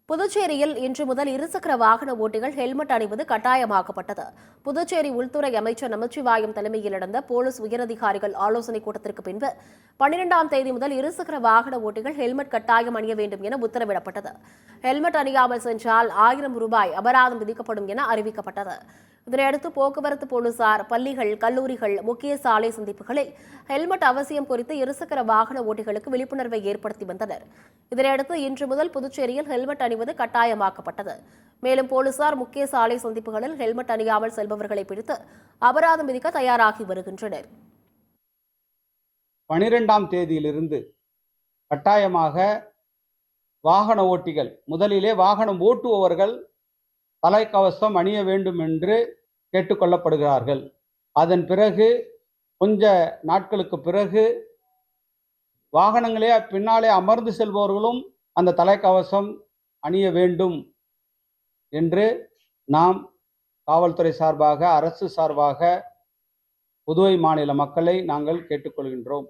புதுச்சேரியில் இன்று முதல் இருசக்கர வாகன ஓட்டிகள் ஹெல்மெட் அணிவது கட்டாயமாக்கப்பட்டது. புதுச்சேரி உள்துறை அமைச்சர் நமச்சிவாயம் தலைமையில் நடந்த போலீஸ் உயரதிகாரிகள் ஆலோசனைக் கூட்டத்திற்கு பின்பு 12ஆம் தேதி முதல் இருசக்கர வாகன ஓட்டிகள் ஹெல்மெட் கட்டாயம் அணிய வேண்டும் என உத்தரவிடப்பட்டது. ஹெல்மெட் அணியாமல் சென்றால் ரூபாய் அபராதம் விதிக்கப்படும் என அறிவிக்கப்பட்டது. இதனையடுத்து போக்குவரத்து போலீசார் பள்ளிகள், கல்லூரிகள், முக்கிய சாலை சந்திப்புகளில் ஹெல்மெட் அவசியம் குறித்து இருசக்கர வாகன ஓட்டிகளுக்கு விழிப்புணர்வை ஏற்படுத்தி வந்தனர். இதனையடுத்து இன்று முதல் புதுச்சேரியில் ஹெல்மெட் அணிவது கட்டாயமாக்கப்பட்டது. மேலும் போலீசார் முக்கிய சாலை சந்திப்புகளில் ஹெல்மெட் அணியாமல் செல்பவர்களை பிடித்து அபராதம் விதிக்க தயாராகி வருகின்றனர். 12ஆம் தேதியிலிருந்து கட்டாயமாக வாகன ஓட்டிகள், முதலிலே வாகனம் ஓட்டுபவர்கள் தலைக்கவசம் அணிய வேண்டும் என்று கேட்டுக்கொள்ளப்படுகிறார்கள். அதன் பிறகு கொஞ்ச நாட்களுக்கு பிறகு வாகனங்களே பின்னாலே அமர்ந்து செல்பவர்களும் அந்த தலைக்கவசம் அணிய வேண்டும் என்று நாம் காவல்துறை சார்பாக, அரசு சார்பாக புதுவை மாநில மக்களை நாங்கள் கேட்டுக்கொள்கின்றோம்.